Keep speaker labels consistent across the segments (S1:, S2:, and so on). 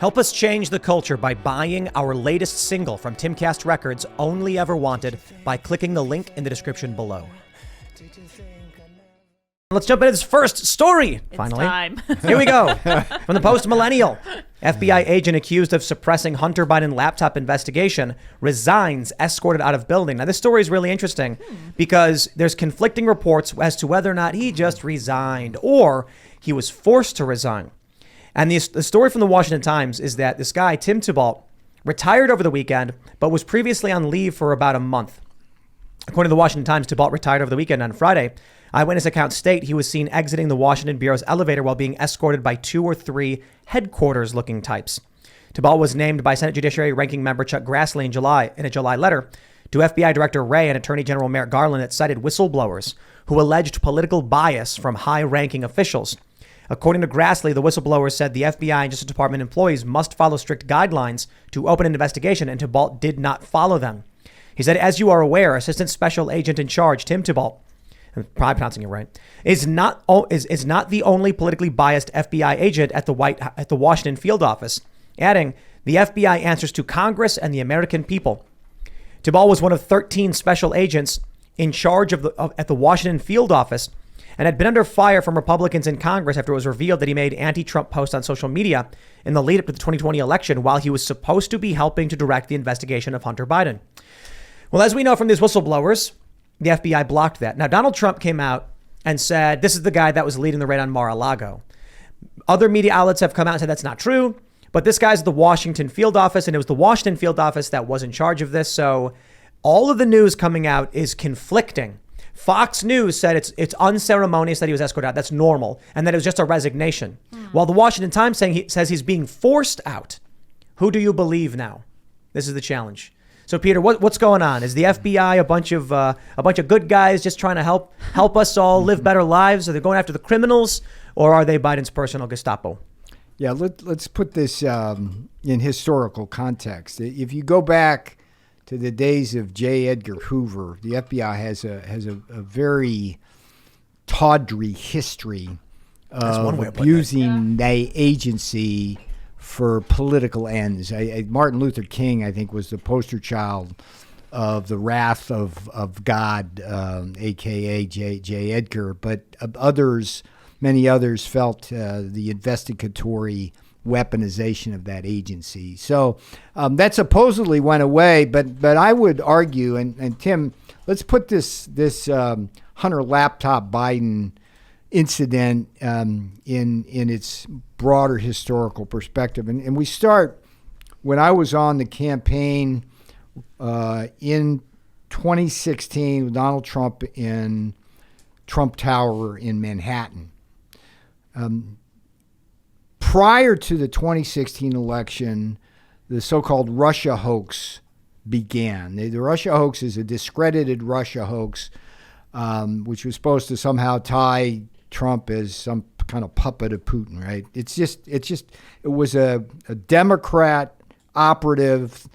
S1: Help us change the culture by buying our latest single from Timcast Records, Only Ever Wanted, by clicking the link in the description below. Let's jump into this first story, finally.
S2: Time.
S1: Here we go. From the Post-Millennial. FBI agent accused of suppressing Hunter Biden laptop investigation resigns, escorted out of building. Now, this story is really interesting because there's conflicting reports as to whether or not he just resigned or he was forced to resign. And the story from the Washington Times is that this guy, Tim Tebow, retired over the weekend, but was previously on leave for about a month. According to the Washington Times, Tebow retired over the weekend on Friday. Eyewitness accounts state he was seen exiting the Washington Bureau's elevator while being escorted by 2 or 3 headquarters-looking types. Tebow was named by Senate Judiciary Ranking Member Chuck Grassley in a July letter to FBI Director Wray and Attorney General Merrick Garland that cited whistleblowers who alleged political bias from high-ranking officials. According to Grassley, the whistleblower said the FBI and Justice Department employees must follow strict guidelines to open an investigation, and Tebow did not follow them. He said, as you are aware, Assistant Special Agent in Charge, Tim Tebow, I'm probably pronouncing it right, is not the only politically biased FBI agent at the Washington field office, adding, the FBI answers to Congress and the American people. Tebow was one of 13 special agents in charge at the Washington field office and had been under fire from Republicans in Congress after it was revealed that he made anti-Trump posts on social media in the lead up to the 2020 election while he was supposed to be helping to direct the investigation of Hunter Biden. Well, as we know from these whistleblowers, the FBI blocked that. Now, Donald Trump came out and said, this is the guy that was leading the raid on Mar-a-Lago. Other media outlets have come out and said that's not true, but this guy's at the Washington field office, and it was the Washington field office that was in charge of this. So all of the news coming out is conflicting. Fox News said it's unceremonious that he was escorted out. That's normal. And that it was just a resignation. While the Washington Times says he's being forced out. Who do you believe now? This is the challenge. So, Peter, what's going on? Is the FBI a bunch of good guys just trying to help us all live better lives? Are they going after the criminals, or are they Biden's personal Gestapo?
S3: Yeah, let's put this in historical context. If you go back to the days of J. Edgar Hoover, the FBI has a very tawdry history of abusing the agency for political ends. Martin Luther King, I think, was the poster child of the wrath of God, a.k.a. J. Edgar. But many others felt the investigatory weaponization of that agency. So that supposedly went away, but I would argue, and Tim, let's put this Hunter laptop Biden incident in its broader historical perspective. And we start when I was on the campaign in 2016 with Donald Trump in Trump Tower in Manhattan. Prior to the 2016 election, the so-called Russia hoax began. The Russia hoax is a discredited Russia hoax, which was supposed to somehow tie Trump as some kind of puppet of Putin, right? It was a Democrat operative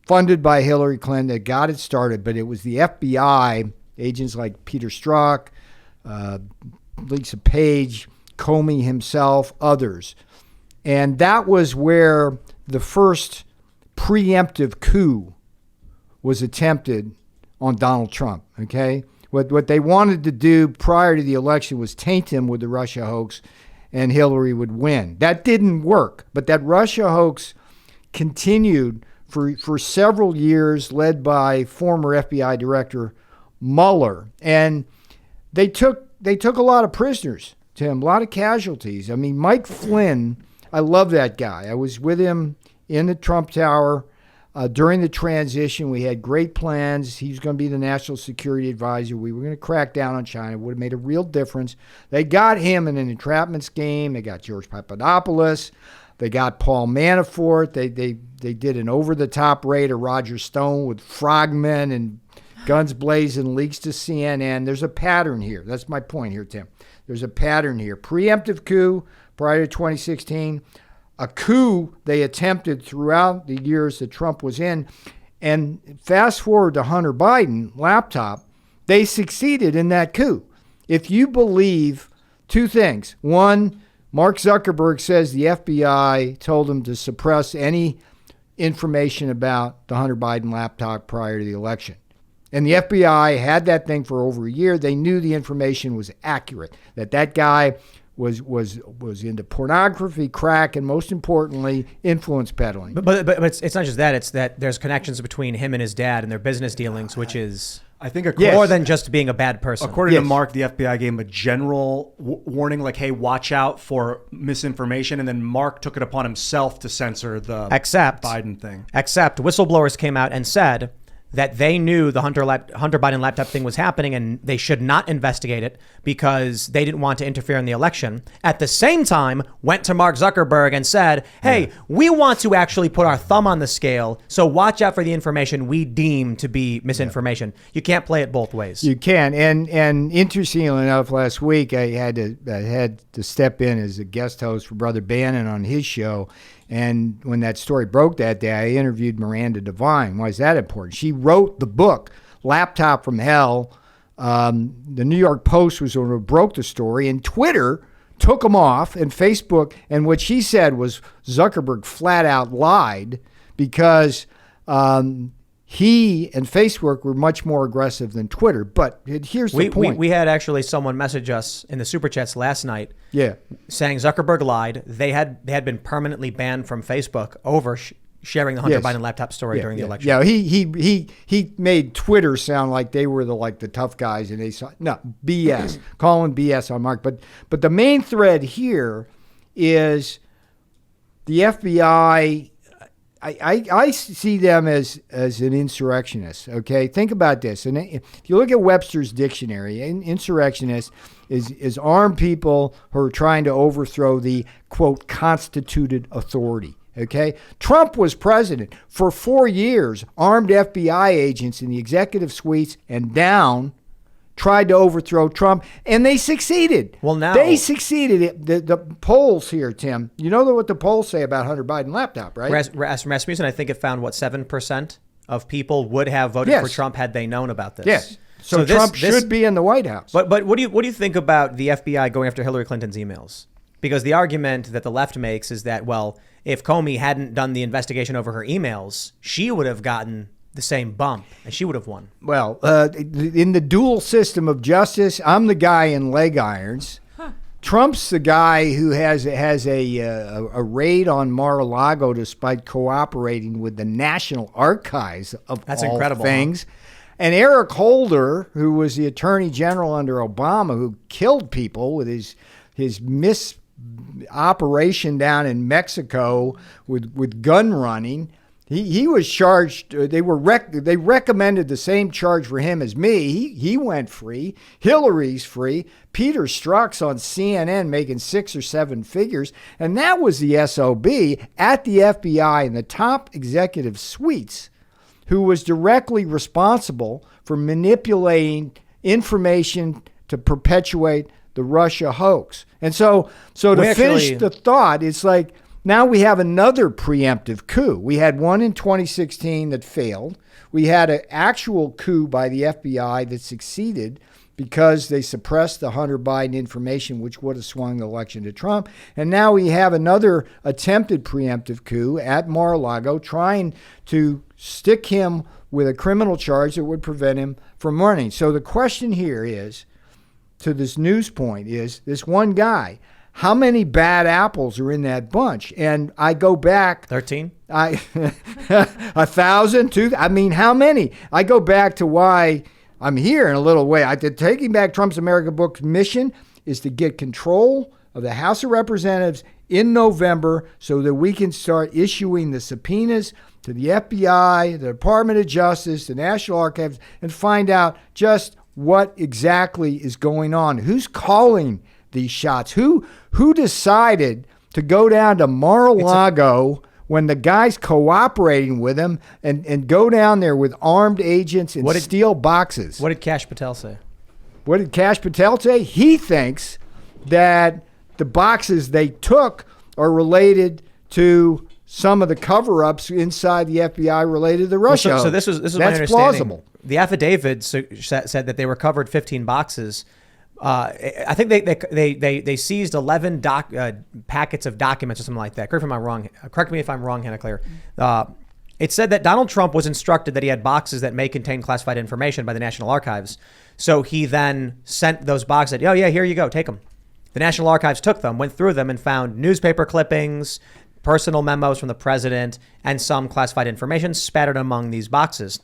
S3: funded by Hillary Clinton that got it started, but it was the FBI, agents like Peter Strzok, Lisa Page, Comey himself, others. And that was where the first preemptive coup was attempted on Donald Trump, okay? What they wanted to do prior to the election was taint him with the Russia hoax, and Hillary would win. That didn't work, but that Russia hoax continued for several years, led by former FBI Director Mueller. And they took a lot of prisoners, Tim, a lot of casualties. I mean, Mike Flynn, I love that guy. I was with him in the Trump Tower during the transition. We had great plans. He was going to be the national security advisor. We were going to crack down on China. It would have made a real difference. They got him in an entrapment scheme. They got George Papadopoulos. They got Paul Manafort. They did an over-the-top raid of Roger Stone with frogmen and guns blazing, leaks to CNN. There's a pattern here. That's my point here, Tim. There's a pattern here. Preemptive coup prior to 2016. A coup they attempted throughout the years that Trump was in. And fast forward to Hunter Biden, laptop, they succeeded in that coup. If you believe two things. One, Mark Zuckerberg says the FBI told him to suppress any information about the Hunter Biden laptop prior to the election. And the FBI had that thing for over a year. They knew the information was accurate, that guy was into pornography, crack, and most importantly, influence peddling.
S1: But it's not just that. It's that there's connections between him and his dad and their business dealings, which is
S2: I think
S1: more than just being a bad person.
S2: According to Mark, the FBI gave him a general warning, like, hey, watch out for misinformation. And then Mark took it upon himself to censor the Biden thing.
S1: Except whistleblowers came out and said that they knew the Hunter Biden laptop thing was happening and they should not investigate it because they didn't want to interfere in the election. At the same time, went to Mark Zuckerberg and said, hey, we want to actually put our thumb on the scale, so watch out for the information we deem to be misinformation. You can't play it both ways.
S3: You can. And interestingly enough, last week I had to step in as a guest host for Brother Bannon on his show. And when that story broke that day, I interviewed Miranda Devine. Why is that important? She wrote the book, Laptop from Hell. The New York Post was the one who broke the story, and Twitter took them off, and Facebook. And what she said was Zuckerberg flat out lied because he and Facebook were much more aggressive than Twitter. But here's the point.
S1: We had actually someone message us in the Super Chats last night saying Zuckerberg lied. They had been permanently banned from Facebook over sharing the Hunter Biden laptop story during the election.
S3: Yeah, he made Twitter sound like they were the tough guys, and they saw no BS. Calling BS on Mark. But the main thread here is the FBI. I see them as an insurrectionist, okay? Think about this. And if you look at Webster's dictionary, an insurrectionist is armed people who are trying to overthrow the, quote, constituted authority, okay? Trump was president. For 4 years, armed FBI agents in the executive suites and down tried to overthrow Trump, and they succeeded.
S1: Well, now
S3: they succeeded. The polls here, Tim. You know what the polls say about Hunter Biden laptop, right?
S1: Rasmussen, I think it found 7% of people would have voted for Trump had they known about this.
S3: Yes. So Trump should be in the White House.
S1: But what do you think about the FBI going after Hillary Clinton's emails? Because the argument that the left makes is that, well, if Comey hadn't done the investigation over her emails, she would have gotten the same bump, and she would have won.
S3: Well, in the dual system of justice, I'm the guy in leg irons. Trump's the guy who has a raid on Mar-a-Lago despite cooperating with the National Archives of all
S1: incredible,
S3: things. And Eric Holder, who was the Attorney General under Obama, who killed people with his operation down in Mexico with gun running. He was charged. They recommended the same charge for him as me. He went free. Hillary's free. Peter Strzok's on CNN making 6 or 7 figures, and that was the SOB at the FBI in the top executive suites, who was directly responsible for manipulating information to perpetuate the Russia hoax. And so to finish the thought, it's like, now we have another preemptive coup. We had one in 2016 that failed. We had an actual coup by the FBI that succeeded because they suppressed the Hunter Biden information, which would have swung the election to Trump. And now we have another attempted preemptive coup at Mar-a-Lago, trying to stick him with a criminal charge that would prevent him from running. So the question here is, to this news point, is this one guy, how many bad apples are in that bunch? And I go back
S1: 13.
S3: 1,000, 2,000. I mean, how many? I go back to why I'm here in a little way. Taking Back Trump's America book's mission is to get control of the House of Representatives in November so that we can start issuing the subpoenas to the FBI, the Department of Justice, the National Archives, and find out just what exactly is going on. Who's calling these shots? Who decided to go down to Mar-a-Lago when the guy's cooperating with him and go down there with armed agents and steal boxes?
S1: What did Kash Patel say?
S3: What did Kash Patel say? He thinks that the boxes they took are related to some of the cover-ups inside the FBI related to the Russia.
S1: Well, so this is my understanding.
S3: Plausible.
S1: The affidavit said that they recovered 15 boxes, I think they seized 11 packets of documents or something like that. Correct me if I'm wrong, Hannah Claire. It said that Donald Trump was instructed that he had boxes that may contain classified information by the National Archives. So he then sent those boxes. Oh yeah, here you go, take them. The National Archives took them, went through them, and found newspaper clippings, personal memos from the president, and some classified information spattered among these boxes.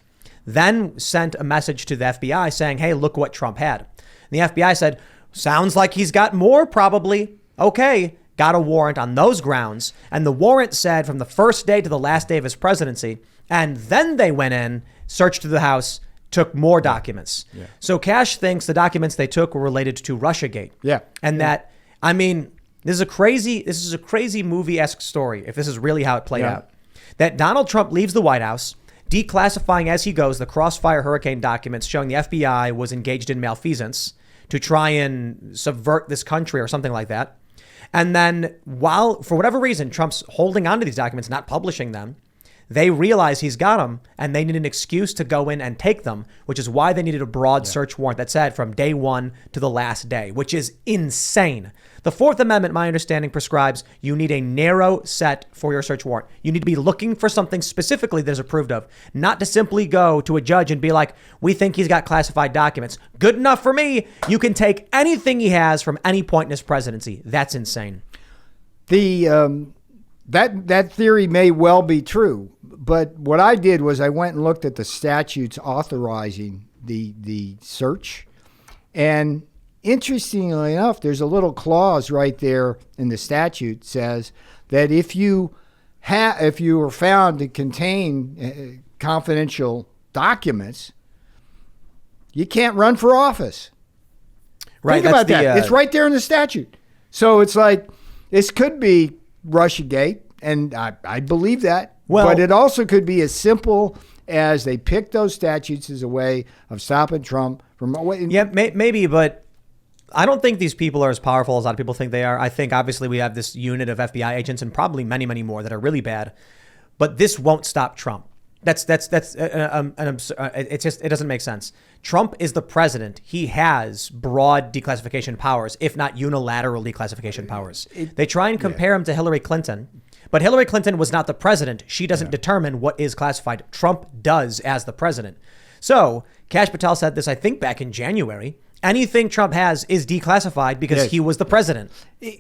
S1: Then sent a message to the FBI saying, hey, look what Trump had. And the FBI said, sounds like he's got more, probably. Okay, got a warrant on those grounds. And the warrant said from the first day to the last day of his presidency. And then they went in, searched through the house, took more documents. Yeah. So Cash thinks the documents they took were related to Russiagate.
S3: Yeah.
S1: And that, I mean, this is a crazy movie-esque story, if this is really how it played out. That Donald Trump leaves the White House, declassifying as he goes the Crossfire Hurricane documents showing the FBI was engaged in malfeasance to try and subvert this country or something like that. And then while, for whatever reason, Trump's holding on to these documents, not publishing them, they realize he's got them and they need an excuse to go in and take them, which is why they needed a broad search warrant that said from day one to the last day, which is insane. The Fourth Amendment, my understanding, prescribes you need a narrow set for your search warrant. You need to be looking for something specifically that is approved of, not to simply go to a judge and be like, we think he's got classified documents. Good enough for me. You can take anything he has from any point in his presidency. That's insane.
S3: That theory may well be true, but what I did was I went and looked at the statutes authorizing the search, and interestingly enough, there's a little clause right there in the statute says that if you are found to contain confidential documents, you can't run for office.
S1: Right.
S3: Think about that. It's right there in the statute. So it's like this could be Russiagate, and I believe that. Well, but it also could be as simple as they picked those statutes as a way of stopping Trump from.
S1: Yeah, maybe, but I don't think these people are as powerful as a lot of people think they are. I think obviously we have this unit of FBI agents and probably many, many more that are really bad, but this won't stop Trump. It doesn't make sense. Trump is the president. He has broad declassification powers, if not unilateral declassification powers. They try and compare him to Hillary Clinton, but Hillary Clinton was not the president. She doesn't determine what is classified. Trump does as the president. So Kash Patel said this, I think, back in January. Anything Trump has is declassified because he was the president.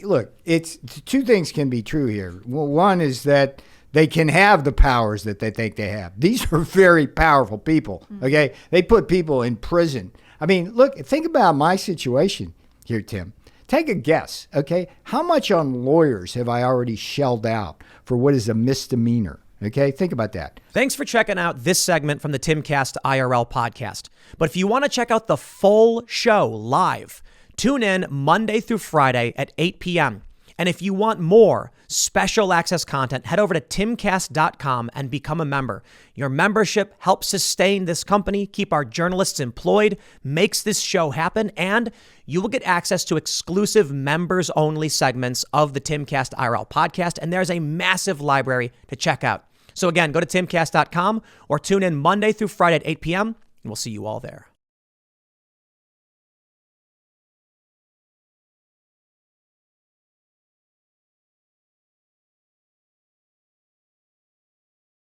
S3: Look, it's two things can be true here. Well, one is that they can have the powers that they think they have. These are very powerful people, okay? They put people in prison. I mean, look, think about my situation here, Tim. Take a guess, okay? How much on lawyers have I already shelled out for what is a misdemeanor? Okay, think about that.
S1: Thanks for checking out this segment from the Timcast IRL podcast. But if you want to check out the full show live, tune in Monday through Friday at 8 p.m. And if you want more special access content, head over to timcast.com and become a member. Your membership helps sustain this company, keep our journalists employed, makes this show happen, and you will get access to exclusive members-only segments of the Timcast IRL podcast, and there's a massive library to check out. So again, go to timcast.com or tune in Monday through Friday at 8 p.m., and we'll see you all there.